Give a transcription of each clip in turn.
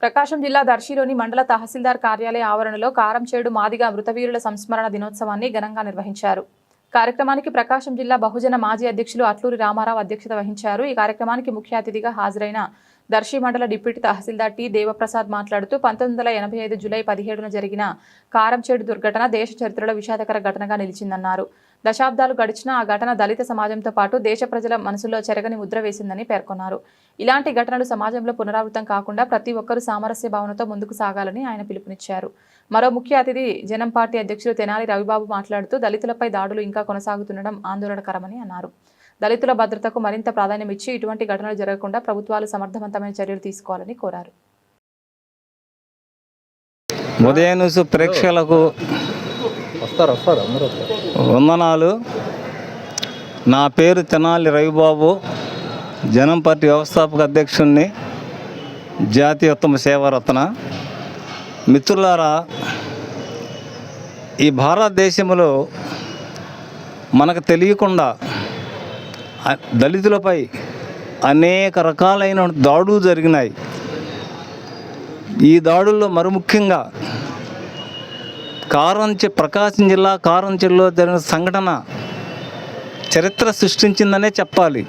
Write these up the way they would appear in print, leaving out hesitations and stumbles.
ప్రకాశం జిల్లా దర్శిలోని మండల తహసీల్దార్ కార్యాలయ ఆవరణలో కారంచేడు మాదిగ మృతవీరుల సంస్మరణ దినోత్సవాన్ని ఘనంగా నిర్వహించారు. కార్యక్రమానికి ప్రకాశం జిల్లా బహుజన మాజీ అధ్యక్షులు అట్లూరి రామారావు అధ్యక్షత వహించారు. ఈ కార్యక్రమానికి ముఖ్య అతిథిగా హాజరైన దర్శి మండల డిప్యూటీ తహసీల్దార్ టి దేవప్రసాద్ మాట్లాడుతూ 1985 జూలై 17న జరిగిన కారంచేడు దుర్ఘటన దేశ చరిత్రలో విషాదకర ఘటనగా నిలిచిందన్నారు. దశాబ్దాలు గడిచినా ఆ ఘటన దళిత సమాజంతో పాటు దేశ ప్రజల మనసులో చెరగని ముద్ర వేసిందని పేర్కొన్నారు. ఇలాంటి ఘటనలు సమాజంలో పునరావృతం కాకుండా ప్రతి ఒక్కరూ సామరస్య భావనతో ముందుకు సాగాలని ఆయన పిలుపునిచ్చారు. మరో ముఖ్య అతిథి జనం పార్టీ అధ్యక్షులు తెనాలి రవిబాబు మాట్లాడుతూ దళితులపై దాడులు ఇంకా కొనసాగుతుండడం ఆందోళనకరమని అన్నారు. దళితుల భద్రతకు మరింత ప్రాధాన్యం ఇచ్చి ఇటువంటి ఘటనలు జరగకుండా ప్రభుత్వాలు సమర్థవంతమైన చర్యలు తీసుకోవాలని కోరారు. ఉదయ న్యూస్ ప్రేక్షకులకు వందనాలు. నా పేరు తెనాలి రవిబాబు, జనం పార్టీ వ్యవస్థాపక అధ్యక్షుడిని, జాతీయ ఉత్తమ సేవారత్న. మిత్రులారా, ఈ భారతదేశంలో మనకు తెలియకుండా దళితులపై అనేక రకాలైన దాడులు జరిగినాయి. ఈ దాడుల్లో మరి ముఖ్యంగా ప్రకాశం జిల్లా కారంచేడులో జరిగిన సంఘటన చరిత్ర సృష్టించిందనే చెప్పాలి.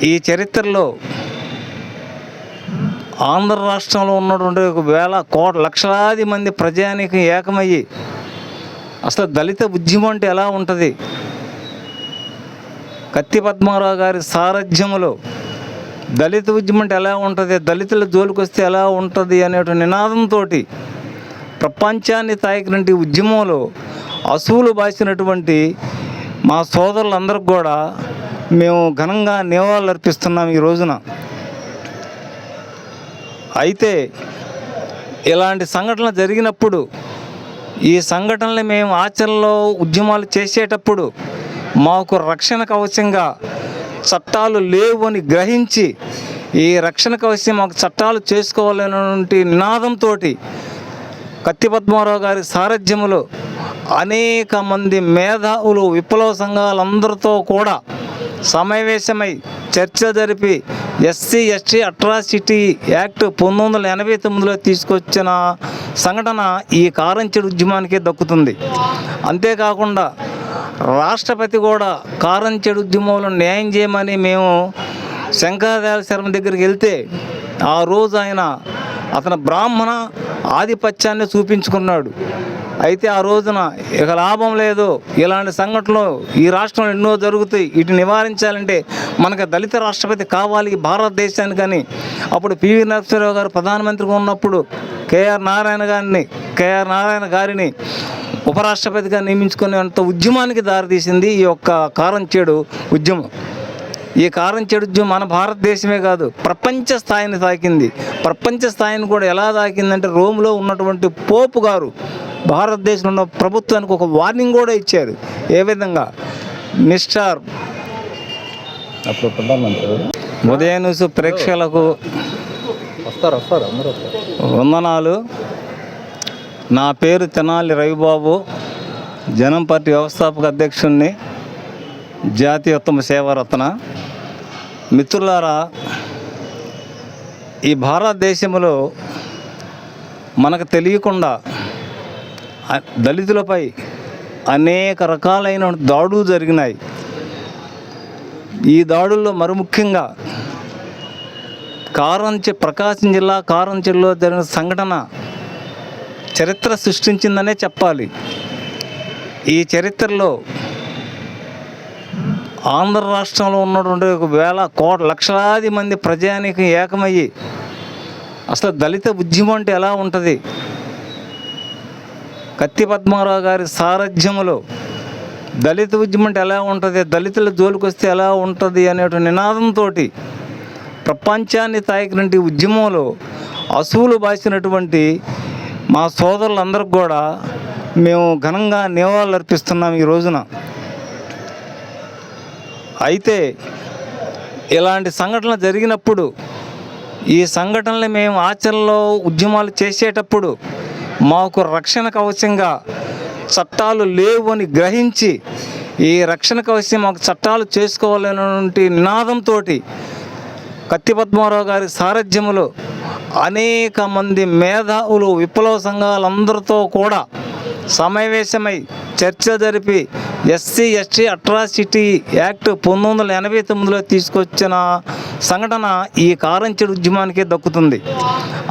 ఈ చరిత్రలో ఆంధ్ర రాష్ట్రంలో ఉన్నటువంటి లక్షలాది మంది ప్రజానికి ఏకమయ్యి అసలు దళిత ఉద్యమం అంటే ఎలా ఉంటుంది, కత్తి పద్మారావు గారి సారథ్యంలో దళిత ఉద్యమం అంటే ఎలా ఉంటుంది, దళితుల జోలికి వస్తే ఎలా ఉంటుంది అనేటువంటి నినాదంతో ప్రపంచాన్ని తాకినటువంటి ఉద్యమంలో అసువులు బాసినటువంటి మా సోదరులందరికీ కూడా మేము ఘనంగా నివాళులు అర్పిస్తున్నాం ఈ రోజున. అయితే ఇలాంటి సంఘటనలు జరిగినప్పుడు, ఈ సంఘటనలు మేము ఆచరణలో ఉద్యమాలు చేసేటప్పుడు మాకు రక్షణ కవచంగా చట్టాలు లేవు అని గ్రహించి ఈ రక్షణ కవచం మాకు చట్టాలు చేసుకోవాలనేటువంటి నినాదంతో కత్తి పద్మారావు గారి సారథ్యంలో అనేక మంది మేధావులు, విప్లవ సంఘాలందరితో కూడా సమావేశమై చర్చ జరిపి ఎస్సీ ఎస్టీ అట్రాసిటీ యాక్ట్ 1989లో తీసుకొచ్చిన సంఘటన ఈ కారంచేడు ఉద్యమానికే దక్కుతుంది. అంతేకాకుండా రాష్ట్రపతి కూడా కారంచేడు ఉద్యమంలో న్యాయం చేయమని మేము శంకరదయాళ శర్మ దగ్గరికి వెళ్తే ఆ రోజు అతను బ్రాహ్మణ ఆధిపత్యాన్ని చూపించుకున్నాడు. అయితే ఆ రోజున ఇక లాభం లేదు, ఇలాంటి సంఘటనలు ఈ రాష్ట్రంలో ఎన్నో జరుగుతాయి, వీటిని నివారించాలంటే మనకు దళిత రాష్ట్రపతి కావాలి ఈ భారతదేశానికి అని అప్పుడు పివి నరసింహారావు గారు ప్రధానమంత్రిగా ఉన్నప్పుడు కేఆర్ నారాయణ గారిని ఉపరాష్ట్రపతిగా నియమించుకునేంత ఉద్యమానికి దారితీసింది ఈ యొక్క కారంచేడు ఉద్యమం. ఈ కారంచేడు ఉద్యమం మన భారతదేశమే కాదు, ప్రపంచ స్థాయిని తాకింది. ప్రపంచ స్థాయిని కూడా ఎలా తాకిందంటే రోమ్లో ఉన్నటువంటి పోపు గారు భారతదేశంలో ఉన్న ప్రభుత్వానికి ఒక వార్నింగ్ కూడా ఇచ్చారు. ఏ విధంగా మిస్టర్ ఉదయ న్యూస్ ప్రేక్షకులకు వందనాలు. నా పేరు తెనాలి రవిబాబు, జనం పార్టీ వ్యవస్థాపక అధ్యక్షుడిని, జాతీయ ఉత్తమ సేవారత్న. మిత్రులారా, ఈ భారతదేశంలో మనకు తెలియకుండా దళితులపై అనేక రకాలైన దాడులు జరిగినాయి. ఈ దాడుల్లో మరి ముఖ్యంగా ప్రకాశం జిల్లా కారంచేడులో జరిగిన సంఘటన చరిత్ర సృష్టించిందనే చెప్పాలి. ఈ చరిత్రలో ఆంధ్ర రాష్ట్రంలో ఉన్నటువంటి లక్షలాది మంది ప్రజానికి ఏకమయ్యి అసలు దళిత ఉద్యమం అంటే ఎలా ఉంటుంది, కత్తి పద్మారావు గారి సారథ్యంలో దళిత ఉద్యమం అంటే ఎలా ఉంటుంది, దళితుల జోలికి వస్తే ఎలా ఉంటుంది అనేటువంటి నినాదంతో ప్రపంచాన్ని తాకినటువంటి ఉద్యమంలో అసువులు బాసినటువంటి మా సోదరులందరికీ కూడా మేము ఘనంగా నివాళులు అర్పిస్తున్నాం ఈ రోజున. అయితే ఇలాంటి సంఘటనలు జరిగినప్పుడు, ఈ సంఘటనలు మేము ఆచరణలో ఉద్యమాలు చేసేటప్పుడు మాకు రక్షణ కవచంగా చట్టాలు లేవు అని గ్రహించి ఈ రక్షణ కవచం మాకు చట్టాలు చేసుకోవాలనేటువంటి నినాదంతో కత్తి పద్మారావు గారి సారథ్యంలో అనేక మంది మేధావులు విప్లవ సంఘాలందరితో కూడా సమావేశమై చర్చ జరిపి ఎస్సీ ఎస్టీ అట్రాసిటీ యాక్ట్ 1989లో తీసుకొచ్చిన సంఘటన ఈ కారంచేడు ఉద్యమానికే దక్కుతుంది.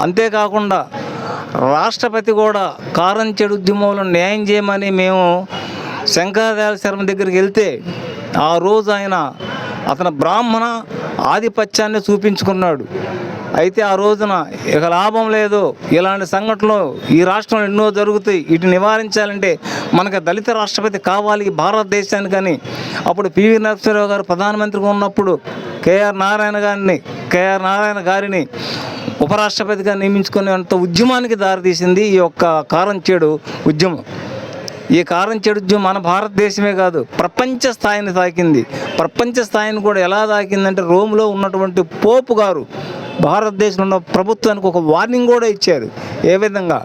అంతేకాకుండా రాష్ట్రపతి కూడా కారంచేడు ఉద్యమంలో న్యాయం చేయమని మేము శంకరదయాళ శర్మ దగ్గరికి వెళ్తే ఆ రోజు అతను బ్రాహ్మణ ఆధిపత్యాన్ని చూపించుకున్నాడు. అయితే ఆ రోజున ఇక లాభం లేదు, ఇలాంటి సంఘటనలు ఈ రాష్ట్రంలో ఎన్నో జరుగుతాయి, వీటిని నివారించాలంటే మనకు దళిత రాష్ట్రపతి కావాలి భారతదేశానికని అప్పుడు పివి నరసింహారావు గారు ప్రధానమంత్రిగా ఉన్నప్పుడు కేఆర్ నారాయణ గారిని ఉపరాష్ట్రపతిగా నియమించుకునేంత ఉద్యమానికి దారితీసింది ఈ యొక్క కారంచేడు ఉద్యమం. ఈ కారంచేడు ఉద్యమం మన భారతదేశమే కాదు ప్రపంచ స్థాయిని తాకింది. ప్రపంచ స్థాయిని కూడా ఎలా తాకిందంటే రోమ్లో ఉన్నటువంటి పోపు గారు భారతదేశంలో ఉన్న ప్రభుత్వానికి ఒక వార్నింగ్ కూడా ఇచ్చారు. ఏ విధంగా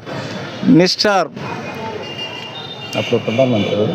మిస్టర్ అప్పుడు ప్రధానమంత్రి